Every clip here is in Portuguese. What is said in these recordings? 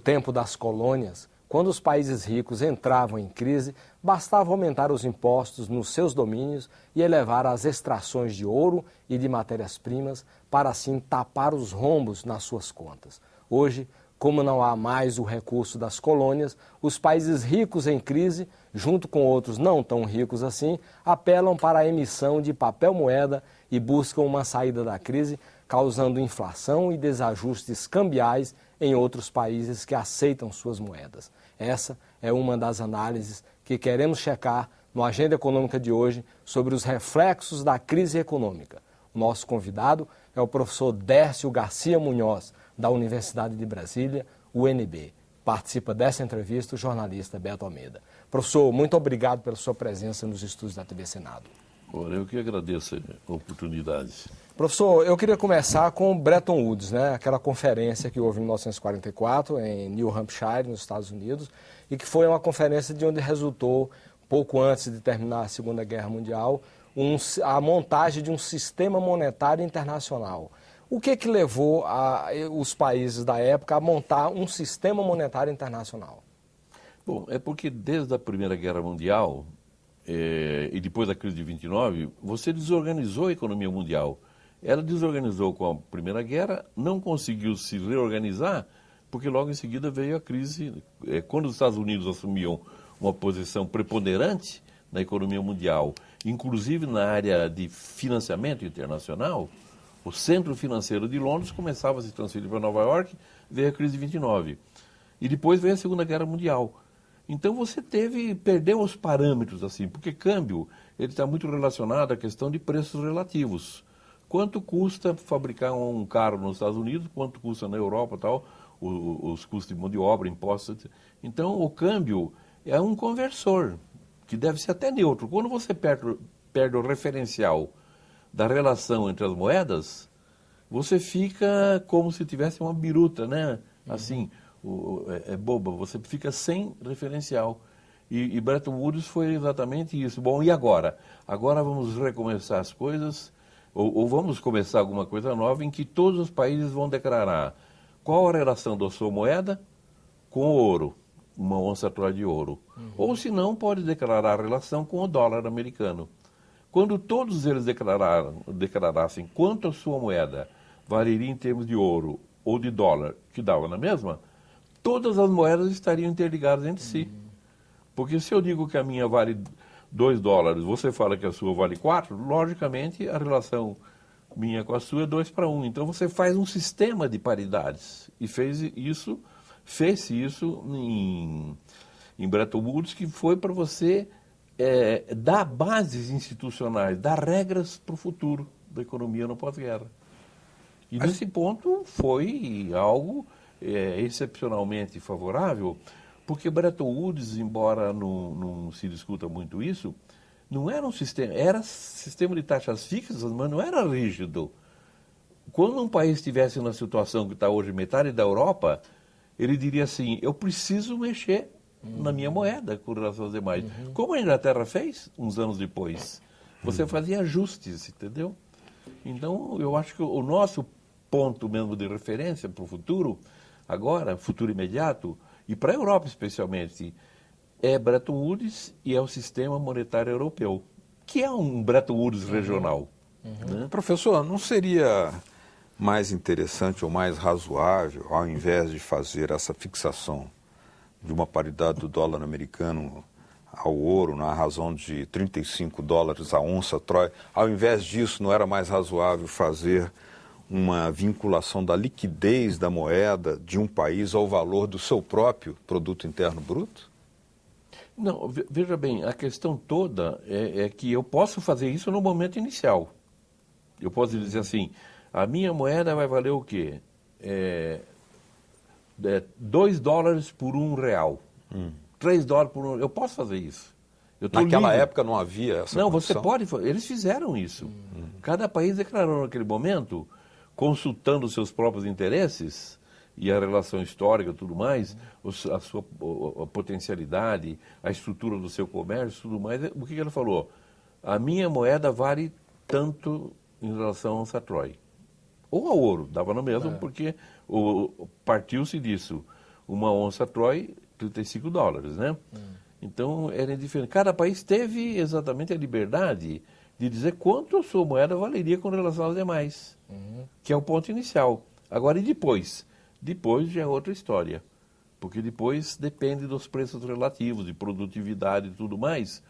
tempo das colônias, quando os países ricos entravam em crise, bastava aumentar os impostos nos seus domínios e elevar as extrações de ouro e de matérias-primas para assim tapar os rombos nas suas contas. Hoje, como não há mais o recurso das colônias, os países ricos em crise, junto com outros não tão ricos assim, apelam para a emissão de papel-moeda e buscam uma saída da crise, causando inflação e desajustes cambiais em outros países que aceitam suas moedas. Essa é uma das análises que queremos checar no Agenda Econômica de hoje sobre os reflexos da crise econômica. O nosso convidado é o professor Dércio Garcia Munhoz, da Universidade de Brasília, UNB. Participa dessa entrevista o jornalista Beto Almeida. Professor, muito obrigado pela sua presença nos estúdios da TV Senado. Olha, eu que agradeço a oportunidade. Professor, eu queria começar com Bretton Woods, né? Aquela conferência que houve em 1944 em New Hampshire, nos Estados Unidos, e que foi uma conferência de onde resultou, pouco antes de terminar a Segunda Guerra Mundial, a montagem de um sistema monetário internacional. O que levou os países da época a montar um sistema monetário internacional? Bom, é porque desde a Primeira Guerra Mundial e depois da crise de 29, você desorganizou a economia mundial. Ela desorganizou com a Primeira Guerra, não conseguiu se reorganizar, porque logo em seguida veio a crise. Quando os Estados Unidos assumiam uma posição preponderante na economia mundial, inclusive na área de financiamento internacional, o centro financeiro de Londres começava a se transferir para Nova York, veio a crise de 29. E depois veio a Segunda Guerra Mundial. Então você perdeu os parâmetros, assim, porque câmbio ele está muito relacionado à questão de preços relativos. Quanto custa fabricar um carro nos Estados Unidos, quanto custa na Europa e tal, os custos de mão de obra, impostos, etc. Então o câmbio é um conversor, que deve ser até neutro. Quando você perde o referencial da relação entre as moedas, você fica como se tivesse uma biruta, né? Assim, é boba, você fica sem referencial. E Bretton Woods foi exatamente isso. Bom, e agora? Agora vamos recomeçar as coisas, ou vamos começar alguma coisa nova em que todos os países vão declarar qual a relação da sua moeda com o ouro, uma onça-troy de ouro. Ou se não, pode declarar a relação com o dólar americano. Quando todos eles declarassem quanto a sua moeda valeria em termos de ouro ou de dólar, que dava na mesma, todas as moedas estariam interligadas entre si. Porque se eu digo que a minha vale 2 dólares, você fala que a sua vale 4, logicamente a relação minha com a sua é 2-1. Então você faz um sistema de paridades. E fez-se isso em Bretton Woods, que foi para você dar bases institucionais, dar regras para o futuro da economia no pós-guerra. E nesse ponto foi algo excepcionalmente favorável, porque Bretton Woods, embora não se discuta muito isso, não era um sistema, era sistema de taxas fixas, mas não era rígido. Quando um país estivesse na situação que está hoje metade da Europa, ele diria assim, eu preciso mexer na minha moeda com relação aos demais. Como a Inglaterra fez, uns anos depois. Você fazia ajustes, entendeu? Então, eu acho que o nosso ponto mesmo de referência para o futuro, agora, futuro imediato, e para a Europa especialmente, é Bretton Woods e é o sistema monetário europeu, que é um Bretton Woods regional. Né? Professor, não seria mais interessante ou mais razoável, ao invés de fazer essa fixação de uma paridade do dólar americano ao ouro, na razão de 35 dólares a onça-troy, ao invés disso, não era mais razoável fazer uma vinculação da liquidez da moeda de um país ao valor do seu próprio produto interno bruto? Não, veja bem, a questão toda é que eu posso fazer isso no momento inicial. Eu posso dizer assim, a minha moeda vai valer o quê? 2 dólares por R$1. 3 dólares por R$1. Eu posso fazer isso. Naquela época não havia essa Não, condição? você pode. Eles fizeram isso. Cada país declarou naquele momento, consultando os seus próprios interesses e a relação histórica e tudo mais, a sua potencialidade, a estrutura do seu comércio e tudo mais. O que ele falou? A minha moeda vale tanto em relação ao onça-troy. Ou ao ouro, dava no mesmo, porque partiu-se disso. uma onça Troy, $35, né? Então, era indiferente. Cada país teve exatamente a liberdade de dizer quanto a sua moeda valeria com relação aos demais, que é o ponto inicial. Agora, e depois? Depois já é outra história, porque depois depende dos preços relativos, de produtividade e tudo mais.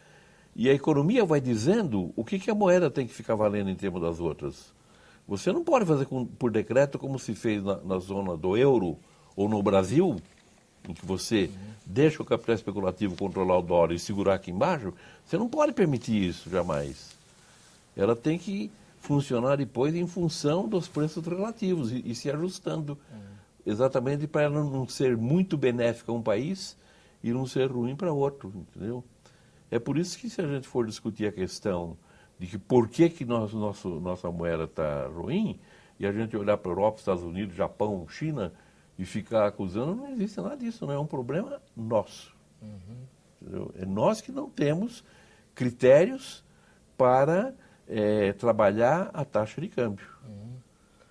E a economia vai dizendo o que a moeda tem que ficar valendo em termos das outras. Você não pode fazer por decreto como se fez na zona do euro ou no Brasil, em que você deixa o capital especulativo controlar o dólar e segurar aqui embaixo. Você não pode permitir isso jamais. Ela tem que funcionar depois em função dos preços relativos e se ajustando. Exatamente para ela não ser muito benéfica a um país e não ser ruim para outro, entendeu? É por isso que, se a gente for discutir a questão de que por que nossa moeda está ruim, e a gente olhar para a Europa, Estados Unidos, Japão, China, e ficar acusando, não existe nada disso, não é um problema nosso. Entendeu? É nós que não temos critérios para trabalhar a taxa de câmbio.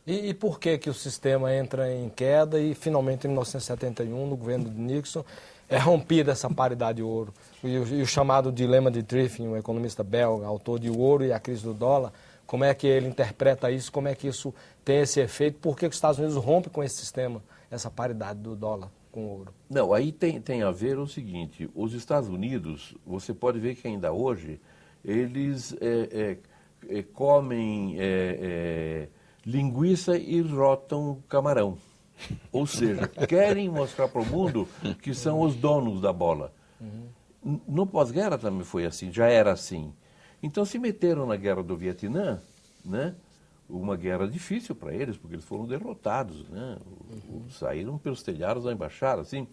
E por que o sistema entra em queda e, finalmente, em 1971, no governo de Nixon, é rompida essa paridade ouro? E o chamado dilema de Triffin, um economista belga, autor de O Ouro e a Crise do Dólar, como é que ele interpreta isso, como é que isso tem esse efeito, por que os Estados Unidos rompem com esse sistema, essa paridade do dólar com o ouro? Não, aí tem a ver o seguinte, os Estados Unidos, você pode ver que ainda hoje, eles comem linguiça e rotam camarão. Ou seja, querem mostrar para o mundo que são os donos da bola. No pós-guerra também foi assim, já era assim. Então se meteram na guerra do Vietnã, né? Uma guerra difícil para eles, porque eles foram derrotados, né? Saíram pelos telhados da embaixada, assim.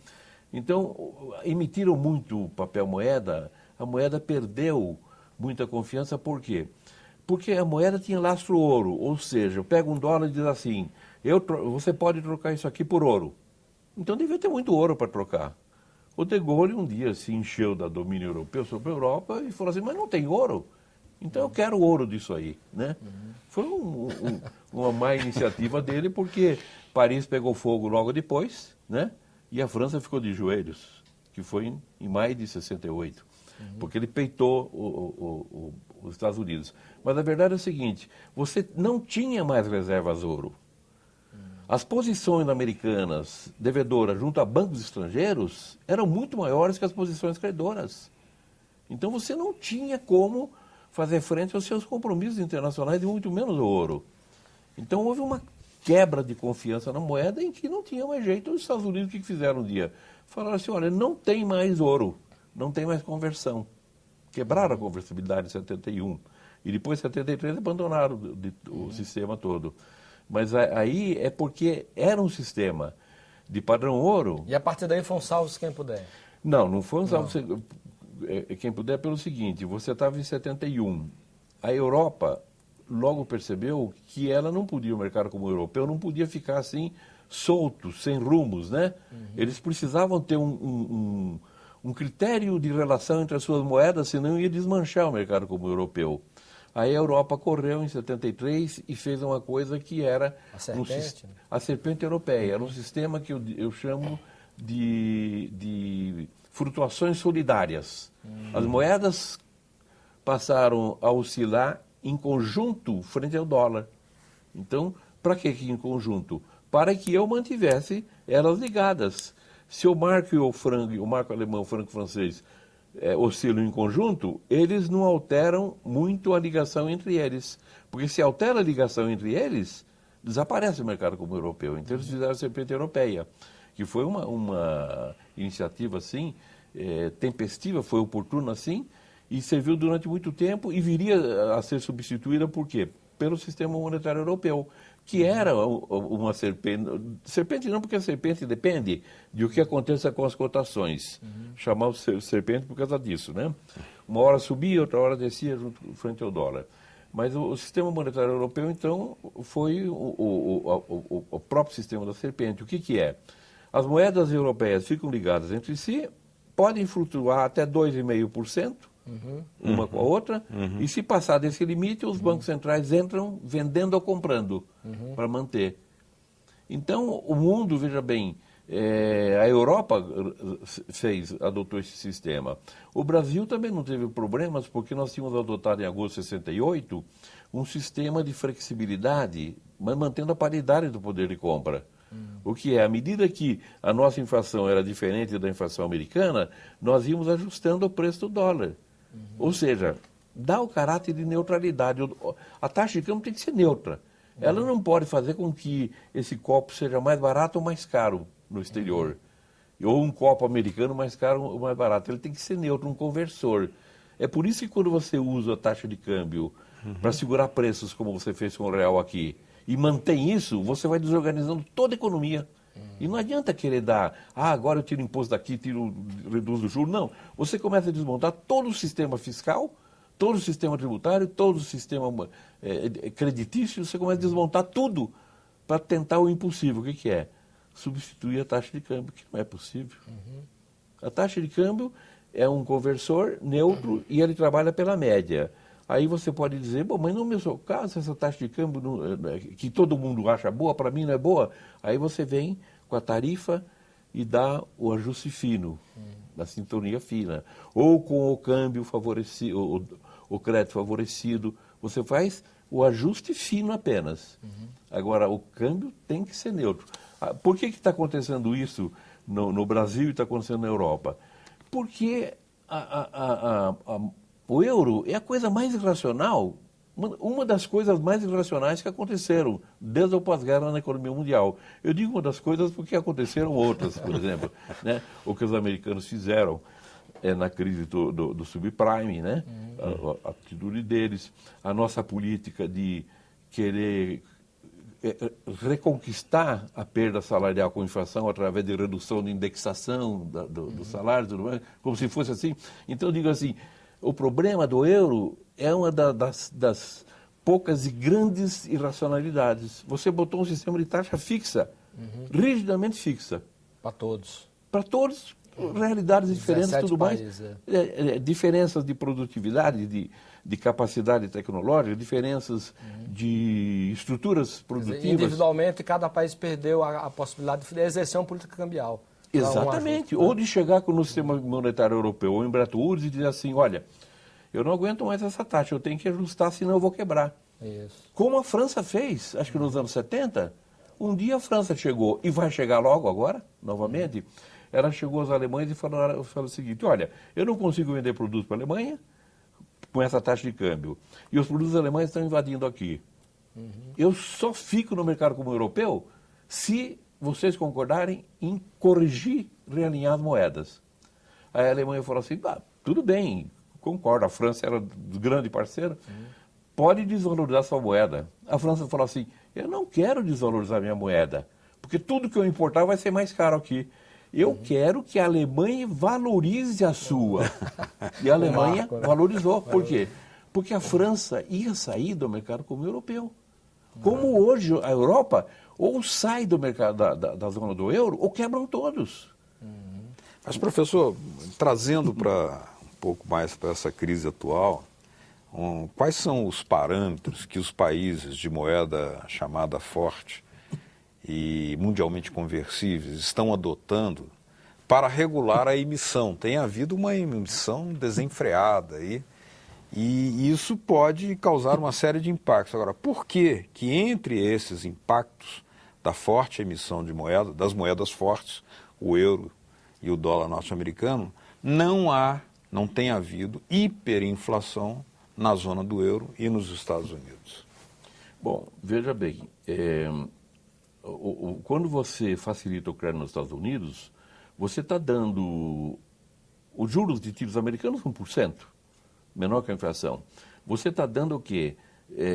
Então, emitiram muito papel moeda, a moeda perdeu muita confiança, por quê? Porque a moeda tinha lastro ouro, ou seja, pega $1 e diz assim, você pode trocar isso aqui por ouro. Então devia ter muito ouro para trocar. O De Gaulle um dia se encheu da domínio europeu sobre a Europa e falou assim, mas não tem ouro? Então eu quero ouro disso aí, né? Foi uma má iniciativa dele, porque Paris pegou fogo logo depois, né? E a França ficou de joelhos, que foi em maio de 68, porque ele peitou os Estados Unidos. Mas a verdade é o seguinte, você não tinha mais reservas ouro. As posições americanas devedoras junto a bancos estrangeiros eram muito maiores que as posições credoras. Então você não tinha como fazer frente aos seus compromissos internacionais e muito menos o ouro. Então houve uma quebra de confiança na moeda em que não tinha mais jeito. Os Estados Unidos, o que fizeram um dia? Falaram assim, olha, não tem mais ouro, não tem mais conversão. Quebraram a conversibilidade em 71. E depois, em 73, abandonaram o sistema todo. Mas aí é porque era um sistema de padrão ouro. E a partir daí foi um salve-se quem puder. Não foi um salve-se quem puder pelo seguinte, você estava em 71. A Europa logo percebeu que ela não podia, o mercado como o europeu, não podia ficar assim solto, sem rumos, né? Eles precisavam ter um critério de relação entre as suas moedas, senão ia desmanchar o mercado como o europeu. Aí a Europa correu em 73 e fez uma coisa que era a serpente europeia. Era um sistema que eu chamo de flutuações solidárias. As moedas passaram a oscilar em conjunto frente ao dólar. Então, para que em conjunto? Para que eu mantivesse elas ligadas. Se o marco e o marco alemão, o franco francês, oscilam em conjunto, eles não alteram muito a ligação entre eles. Porque se altera a ligação entre eles, desaparece o mercado como europeu. Então eles fizeram a serpente europeia, que foi uma iniciativa assim, tempestiva, foi oportuna assim, e serviu durante muito tempo e viria a ser substituída por quê? Pelo sistema monetário europeu, que era uma serpente. Serpente não, porque a serpente depende de o que aconteça com as cotações. Chamar serpente por causa disso, né? Uma hora subia, outra hora descia frente ao dólar. Mas o sistema monetário europeu, então, foi o próprio sistema da serpente. O que é? As moedas europeias ficam ligadas entre si, podem flutuar até 2,5%, uma com a outra, e se passar desse limite, os bancos centrais entram vendendo ou comprando para manter. Então, o mundo, veja bem, A Europa adotou esse sistema. O Brasil também não teve problemas, porque nós tínhamos adotado em agosto de 68 um sistema de flexibilidade, mas mantendo a paridade do poder de compra. O que é, à medida que a nossa inflação era diferente da inflação americana, nós íamos ajustando o preço do dólar. Ou seja, dá o caráter de neutralidade. A taxa de câmbio tem que ser neutra. Ela não pode fazer com que esse copo seja mais barato ou mais caro no exterior. Ou um copo americano mais caro ou mais barato. Ele tem que ser neutro, um conversor. É por isso que quando você usa a taxa de câmbio para segurar preços, como você fez com o real aqui, e mantém isso, você vai desorganizando toda a economia. E não adianta querer dar, agora eu tiro imposto daqui, reduzo o juro. Não, você começa a desmontar todo o sistema fiscal, todo o sistema tributário, todo o sistema creditício, você começa a desmontar tudo para tentar o impossível. O que é? Substituir a taxa de câmbio, que não é possível. A taxa de câmbio é um conversor neutro e ele trabalha pela média. Aí você pode dizer, bom, mas no meu caso, essa taxa de câmbio que todo mundo acha boa, para mim não é boa. Aí você vem com a tarifa e dá o ajuste fino, a sintonia fina. Ou com o câmbio favorecido, o crédito favorecido, você faz o ajuste fino apenas. Agora, o câmbio tem que ser neutro. Por que está acontecendo isso no Brasil e está acontecendo na Europa? Porque o euro é a coisa mais irracional, uma das coisas mais irracionais que aconteceram desde o pós-guerra na economia mundial. Eu digo uma das coisas porque aconteceram outras, por exemplo, né? O que os americanos fizeram na crise do subprime, né? A atitude deles, a nossa política de querer reconquistar a perda salarial com inflação através de redução de indexação do salário, como se fosse assim. Então, eu digo assim, o problema do euro é uma das poucas e grandes irracionalidades. Você botou um sistema de taxa fixa, rigidamente fixa. Para todos. Para todos, realidades diferentes, tudo mais. Países, diferenças de produtividade, de capacidade tecnológica, diferenças de estruturas produtivas. Dizer, individualmente, cada país perdeu a possibilidade de exercer uma política cambial. Exatamente. Ou de chegar no sistema monetário europeu ou em Bretton Woods e dizer assim, olha, eu não aguento mais essa taxa, eu tenho que ajustar, senão eu vou quebrar. Isso. Como a França fez, acho que nos anos 70, um dia a França chegou, e vai chegar logo agora, novamente, ela chegou aos alemães e falou o seguinte, olha, eu não consigo vender produtos para a Alemanha com essa taxa de câmbio, e os produtos alemães estão invadindo aqui. Eu só fico no mercado como europeu se vocês concordarem em corrigir, realinhar as moedas. Aí a Alemanha falou assim, tudo bem, concordo, a França era grande parceiro, pode desvalorizar sua moeda. A França falou assim, eu não quero desvalorizar minha moeda, porque tudo que eu importar vai ser mais caro aqui. Eu quero que a Alemanha valorize a sua. E a Alemanha valorizou. Por quê? Porque a França ia sair do mercado comum europeu. Como hoje a Europa ou sai do mercado da zona do euro ou quebram todos. Mas, professor, trazendo para um pouco mais para essa crise atual, quais são os parâmetros que os países de moeda chamada forte e mundialmente conversíveis estão adotando para regular a emissão? Tem havido uma emissão desenfreada aí, e isso pode causar uma série de impactos. Agora, por que entre esses impactos da forte emissão de moeda, das moedas fortes, o euro e o dólar norte-americano, não tem havido hiperinflação na zona do euro e nos Estados Unidos? Bom, veja bem, quando você facilita o crédito nos Estados Unidos, você está dando os juros de títulos americanos 1%, menor que a inflação. Você está dando o quê?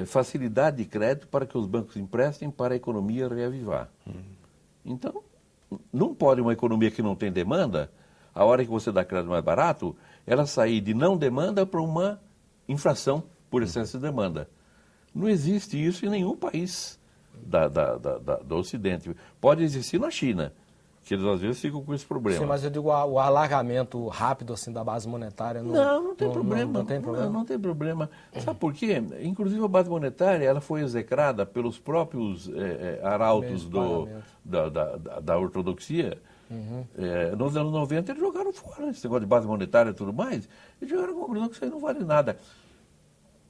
Facilidade de crédito para que os bancos emprestem para a economia reavivar. Então, não pode uma economia que não tem demanda, a hora que você dá crédito mais barato, ela sair de não demanda para uma inflação por excesso de demanda. Não existe isso em nenhum país do Ocidente. Pode existir na China, que eles às vezes ficam com esse problema. Sim, mas eu digo o alargamento rápido assim da base monetária. Não tem problema. Não tem problema. Não tem problema. Sabe por quê? Inclusive a base monetária ela foi execrada pelos próprios arautos da ortodoxia. Nos anos 90 eles jogaram fora esse negócio de base monetária e tudo mais. Eles jogaram a conclusão que isso aí não vale nada.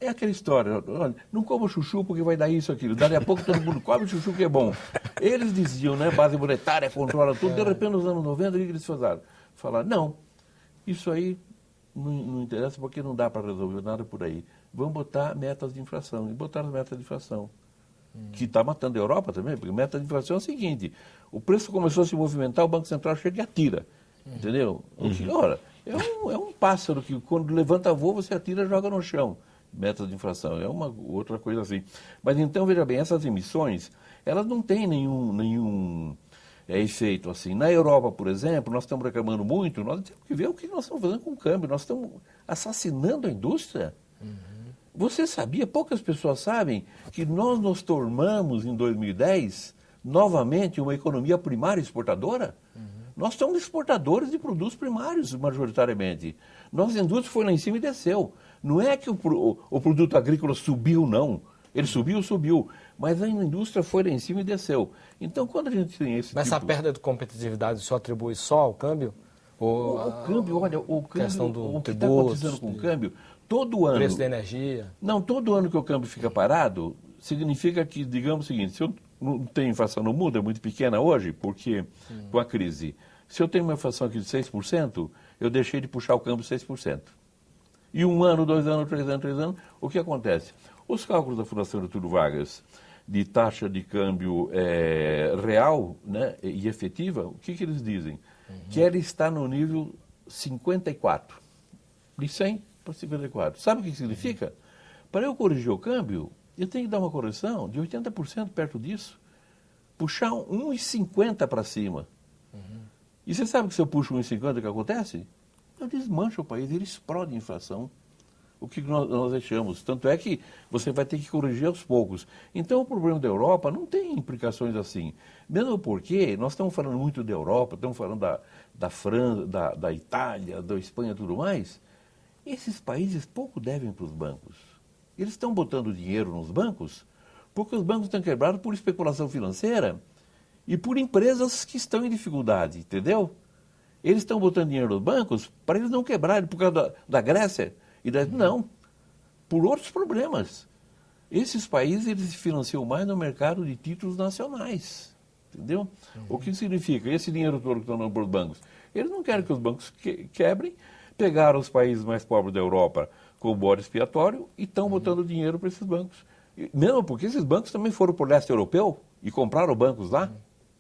É aquela história, olha, não coma chuchu porque vai dar isso, aquilo. Dali a pouco todo mundo come chuchu que é bom. Eles diziam, né, base monetária controla tudo. De repente, nos anos 90, o que eles falaram? Não, isso aí não interessa porque não dá para resolver nada por aí. Vamos botar metas de inflação. E botaram as metas de inflação. Que está matando a Europa também, porque meta de inflação é o seguinte, o preço começou a se movimentar, o Banco Central chega e atira. Entendeu? Ora, é um pássaro que quando levanta voo, você atira e joga no chão. Meta de inflação, é uma outra coisa assim. Mas então, veja bem, essas emissões, elas não têm nenhum efeito assim. Na Europa, por exemplo, nós estamos reclamando muito, nós temos que ver o que nós estamos fazendo com o câmbio. Nós estamos assassinando a indústria. Você sabia, poucas pessoas sabem, que nós nos tornamos, em 2010, novamente uma economia primária exportadora? Nós somos exportadores de produtos primários, majoritariamente. Nossa indústria foi lá em cima e desceu. Não é que o produto agrícola subiu, não. Ele subiu. Mas a indústria foi lá em cima e desceu. Então, quando a gente tem esse Mas essa perda de competitividade só atribui só ao câmbio? O câmbio, olha, o que está acontecendo com o câmbio, todo ano... Preço da energia. Não, todo ano que o câmbio fica parado, significa que, digamos o seguinte, se eu não tenho inflação no mundo, é muito pequena hoje, porque com a crise, se eu tenho uma inflação aqui de 6%, eu deixei de puxar o câmbio 6%. E 1 ano, 2 anos, 3 anos, o que acontece? Os cálculos da Fundação Getúlio Vargas de taxa de câmbio real, né, e efetiva, o que eles dizem? Que ela está no nível 54, de 100 para 54. Sabe o que significa? Para eu corrigir o câmbio, eu tenho que dar uma correção de 80% perto disso. Puxar 1,50 para cima. E você sabe que se eu puxo 1,50, o que acontece? Eu desmancho o país, ele explode a inflação. O que nós deixamos. Tanto é que você vai ter que corrigir aos poucos. Então o problema da Europa não tem implicações assim. Mesmo porque nós estamos falando muito da Europa, estamos falando da França, da Itália, da Espanha e tudo mais. Esses países pouco devem para os bancos. Eles estão botando dinheiro nos bancos porque os bancos estão quebrados por especulação financeira e por empresas que estão em dificuldade, entendeu? Eles estão botando dinheiro nos bancos para eles não quebrarem por causa da Grécia. Não, por outros problemas. Esses países eles se financiam mais no mercado de títulos nacionais, entendeu? O que significa? Esse dinheiro todo que estão dando para os bancos, eles não querem que os bancos quebrem, pegaram os países mais pobres da Europa com o bode expiatório e estão botando dinheiro para esses bancos. Mesmo porque esses bancos também foram para o leste europeu e compraram bancos lá,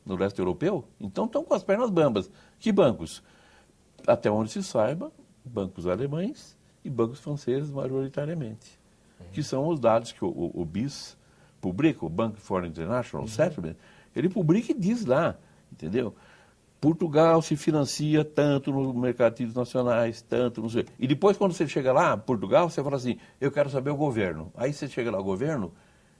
no leste europeu, então estão com as pernas bambas. Que bancos? Até onde se saiba, bancos alemães e bancos franceses majoritariamente, que são os dados que o BIS publica, o Bank for International Settlement, ele publica e diz lá, entendeu? Portugal se financia tanto no mercado de títulos nacionais, tanto, não sei. E depois, quando você chega lá, Portugal, você fala assim, eu quero saber o governo. Aí você chega lá, o governo,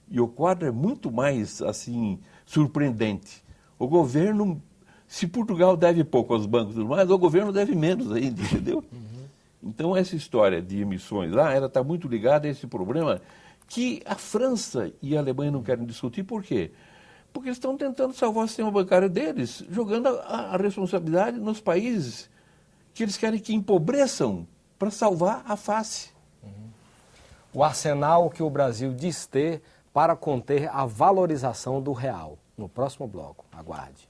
e o quadro é muito mais, assim, surpreendente. O governo, se Portugal deve pouco aos bancos e tudo mais, o governo deve menos ainda, entendeu? Então, essa história de emissões lá, ela está muito ligada a esse problema que a França e a Alemanha não querem discutir. Por quê? Porque eles estão tentando salvar o sistema bancário deles, jogando a responsabilidade nos países que eles querem que empobreçam para salvar a face. O arsenal que o Brasil diz ter para conter a valorização do real. No próximo bloco, aguarde.